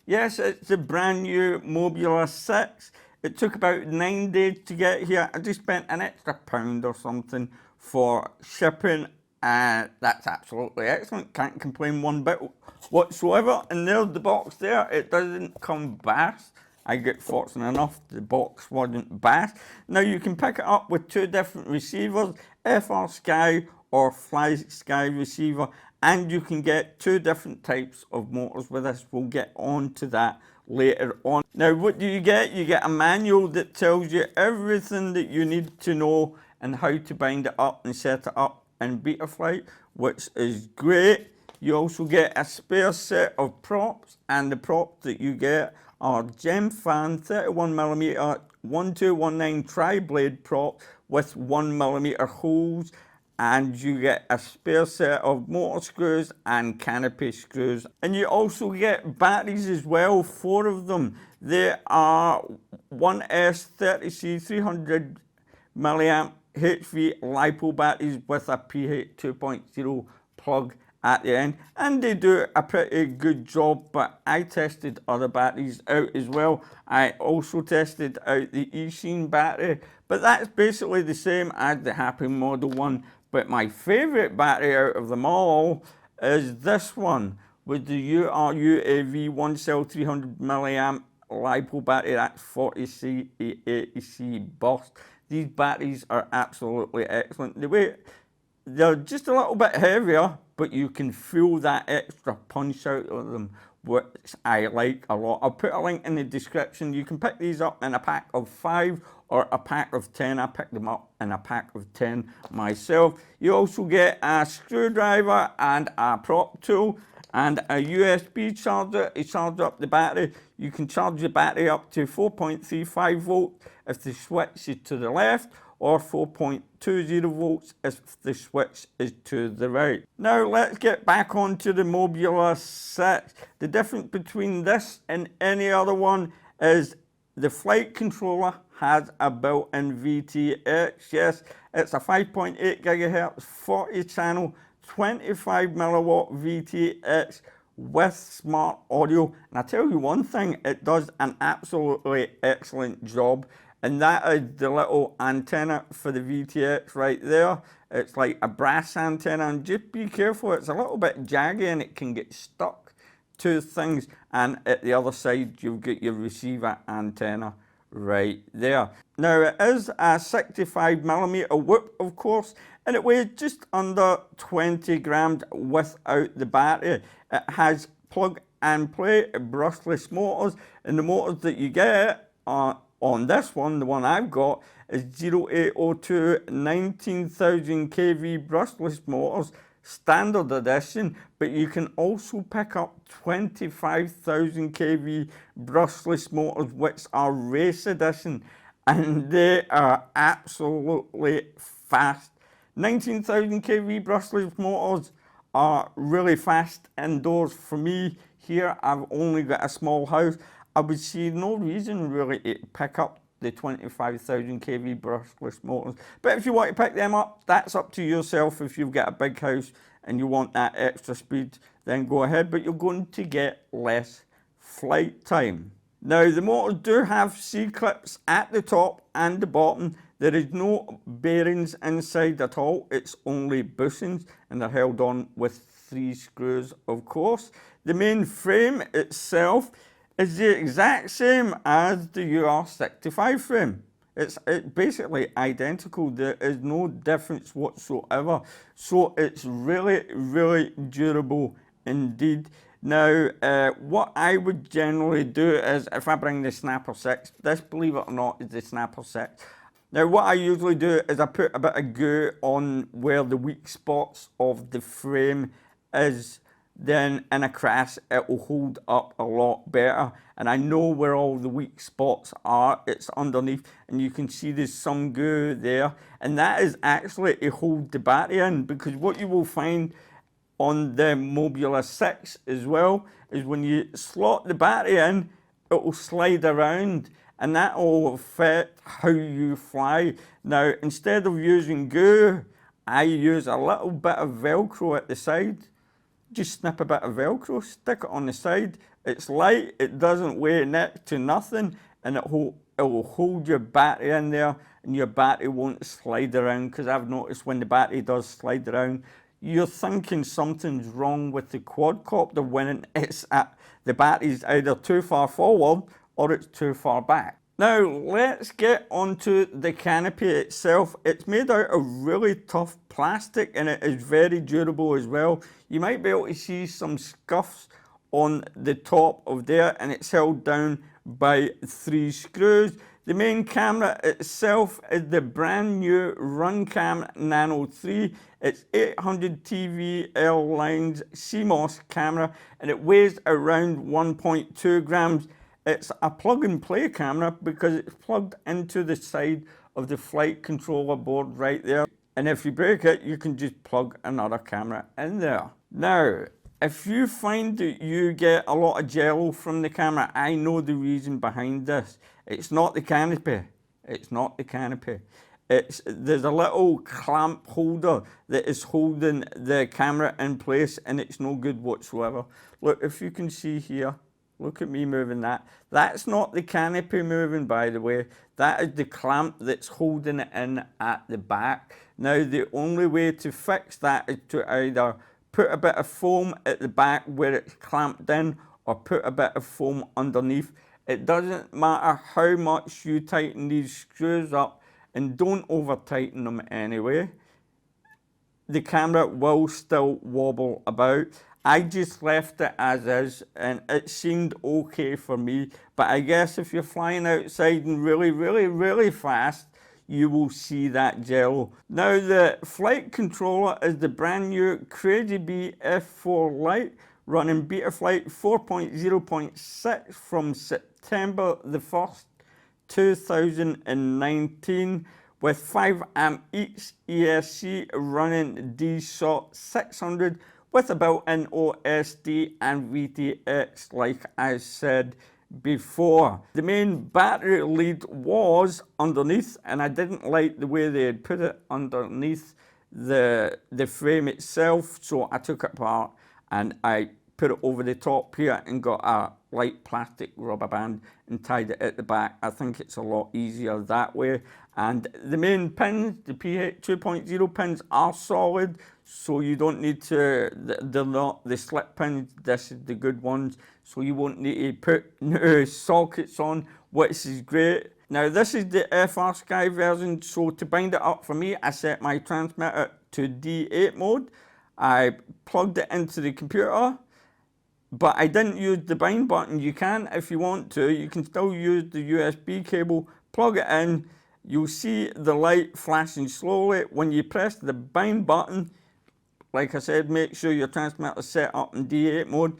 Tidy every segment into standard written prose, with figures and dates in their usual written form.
Yes, it's the brand new Mobula 6. It took about 9 days to get here. I just spent an extra £1 or something for shipping, and that's absolutely excellent. Can't complain one bit whatsoever. And there's the box there. It doesn't come bashed. I get fortunate enough the box wasn't bashed. Now you can pick it up with two different receivers, FR Sky or Fly Sky receiver, and you can get two different types of motors with this. We'll get on to that later on. Now what do? You get a manual that tells you everything that you need to know and how to bind it up and set it up in Betaflight, which is great. You also get a spare set of props, and the props that you get are Gem Fan 31mm 1219 tri-blade prop with 1mm holes, and you get a spare set of motor screws and canopy screws. And you also get batteries as well, 4 of them. They are 1S30C 300 milliamp HV LiPo batteries with a pH 2.0 plug at the end, and they do a pretty good job. But I tested other batteries out as well. I also tested out the eSheen battery, but that's basically the same as the Happymodel one. But my favorite battery out of them all is this one with the URUAV 1 cell 300 milliamp LiPo battery. That's 40C 80C burst. These batteries are absolutely excellent. They're just a little bit heavier, but you can feel that extra punch out of them, which I like a lot. I'll put a link in the description. You can pick these up in a pack of 5 or a pack of 10. I picked them up in a pack of 10 myself. You also get a screwdriver and a prop tool and a USB charger to charge up the battery. You can charge the battery up to 4.35 volts if the switch is to the left, or 4.20 volts if the switch is to the right. Now let's get back onto the Mobula 6. The difference between this and any other one is the flight controller has a built-in VTX. Yes, it's a 5.8 gigahertz, 40 channel, 25 milliwatt VTX with smart audio. And I tell you one thing, it does an absolutely excellent job. And that is the little antenna for the VTX right there. It's like a brass antenna, and just be careful, it's a little bit jaggy and it can get stuck to things. And at the other side, you've got your receiver antenna right there. Now it is a 65mm whoop, of course, and it weighs just under 20 grams without the battery. It has plug and play brushless motors, and the motors that you get are on this one, the one I've got, is 0802 19,000 kV brushless motors, standard edition, but you can also pick up 25,000 kV brushless motors, which are race edition, and they are absolutely fast. 19,000 kV brushless motors are really fast indoors. For me here, I've only got a small house. I would see no reason really to pick up the 25,000 kV brushless motors. But if you want to pick them up, that's up to yourself. If you've got a big house and you want that extra speed, then go ahead, but you're going to get less flight time. Now the motors do have C-clips at the top and the bottom. There is no bearings inside at all. It's only bushings, and they're held on with 3 screws, of course. The main frame itself is the exact same as the UR65 frame. It's basically identical. There is no difference whatsoever. So it's really, really durable indeed. Now, what I would generally do is, if I bring the Snapper 6, this, believe it or not, is the Snapper 6. Now, what I usually do is I put a bit of glue on where the weak spots of the frame is. Then in a crash, it will hold up a lot better. And I know where all the weak spots are. It's underneath, and you can see there's some glue there. And that is actually to hold the battery in, because what you will find on the Mobula 6 as well is when you slot the battery in, it will slide around, and that will affect how you fly. Now, instead of using glue, I use a little bit of Velcro at the side, Just snip a bit of Velcro, stick it on the side. It's light, it doesn't weigh next to nothing, and it will hold your battery in there, and your battery won't slide around, because I've noticed when the battery does slide around, you're thinking something's wrong with the quadcopter when it's at the battery's either too far forward or it's too far back. Now let's get onto the canopy itself. It's made out of really tough plastic and it is very durable as well. You might be able to see some scuffs on the top of there, and it's held down by 3 screws. The main camera itself is the brand new Runcam Nano 3. It's 800 TVL lines CMOS camera, and it weighs around 1.2 grams. It's a plug and play camera because it's plugged into the side of the flight controller board right there. And if you break it, you can just plug another camera in there. Now, if you find that you get a lot of jello from the camera, I know the reason behind this. It's not the canopy. It's not the canopy. There's a little clamp holder that is holding the camera in place, and it's no good whatsoever. Look, if you can see here, look at me moving that. That's not the canopy moving, by the way. That is the clamp that's holding it in at the back. Now, the only way to fix that is to either put a bit of foam at the back where it's clamped in, or put a bit of foam underneath. It doesn't matter how much you tighten these screws up, and don't over tighten them anyway. The camera will still wobble about. I just left it as is and it seemed okay for me, but I guess if you're flying outside and really fast, you will see that jello. Now the flight controller is the brand new Crazy Bee F4 Lite, running Betaflight 4.0.6 from September the 1st, 2019, with 5 amp each ESC, running DSOT 600 with a built-in OSD and VTX, like I said before. The main battery lead was underneath, and I didn't like the way they had put it underneath the frame itself, so I took it apart and I put it over the top here and got a light plastic rubber band and tied it at the back. I think it's a lot easier that way. And the main pins, the PH 2.0 pins, are solid, so you don't need to, they're not the slip pins, this is the good ones, so you won't need to put new sockets on, which is great. Now this is the FR Sky version, so to bind it up for me, I set my transmitter to D8 mode. I plugged it into the computer, but I didn't use the bind button. You can if you want to. You can still use the USB cable, plug it in. You'll see the light flashing slowly. When you press the bind button, like I said, make sure your transmitter is set up in D8 mode.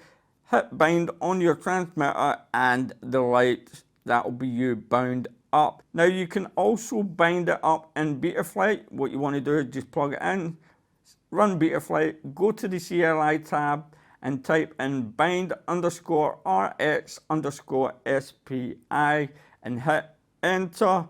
Hit bind on your transmitter and the light, that will be you bound up. Now you can also bind it up in Betaflight. What you want to do is just plug it in, run Betaflight, go to the CLI tab and type in bind_RX_SPI and hit enter,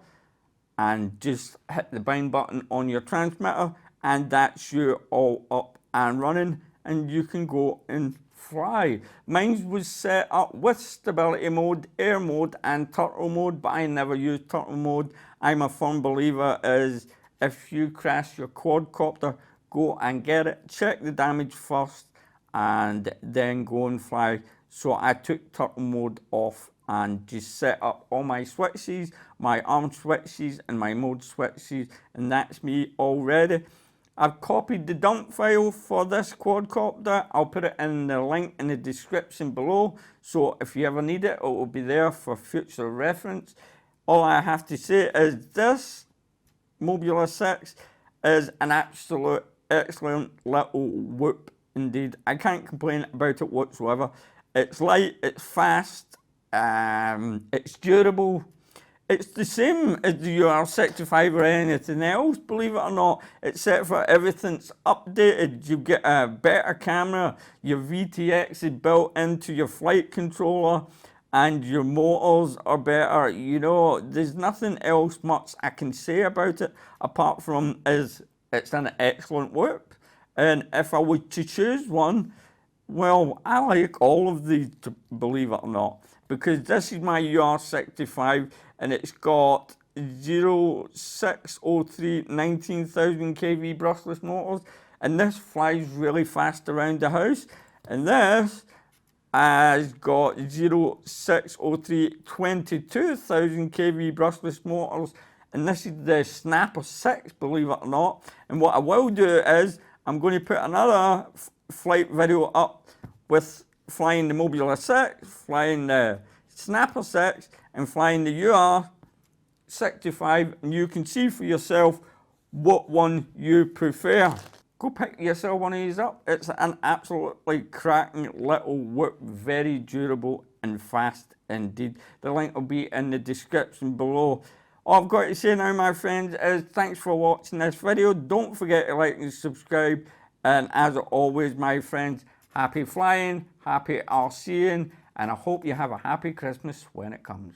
and just hit the bind button on your transmitter, and that's you all up and running, and you can go and fly. Mine was set up with stability mode, air mode and turtle mode, but I never used turtle mode. I'm a firm believer is if you crash your quadcopter, go and get it, check the damage first and then go and fly. So I took turtle mode off and just set up all my switches, my arm switches and my mode switches, and that's me all ready. I've copied the dump file for this quadcopter. I'll put it in the link in the description below, so if you ever need it, it will be there for future reference. All I have to say is this Mobula 6 is an absolute excellent little whoop indeed. I can't complain about it whatsoever. It's light, it's fast, it's durable. It's the same as the UR65 or anything else, believe it or not, except for everything's updated. You get a better camera, your VTX is built into your flight controller, and your motors are better. You know, there's nothing else much I can say about it, apart from it's an excellent whoop. And if I were to choose one, Well, I like all of these, to believe it or not, because this is my UR65 and it's got 0603 19,000 kV brushless motors, and this flies really fast around the house. And this has got 0603 22,000 kV brushless motors, and this is the Snapper 6, believe it or not. And what I will do is I'm going to put another flight video up with flying the Mobula 6, flying the Snapper 6, and flying the UR65, and you can see for yourself what one you prefer. Go pick yourself one of these up. It's an absolutely cracking little whip, very durable and fast indeed. The link will be in the description below. All I've got to say now, my friends, is thanks for watching this video. Don't forget to like and subscribe. And as always, my friends, happy flying, happy RCing, and I hope you have a happy Christmas when it comes.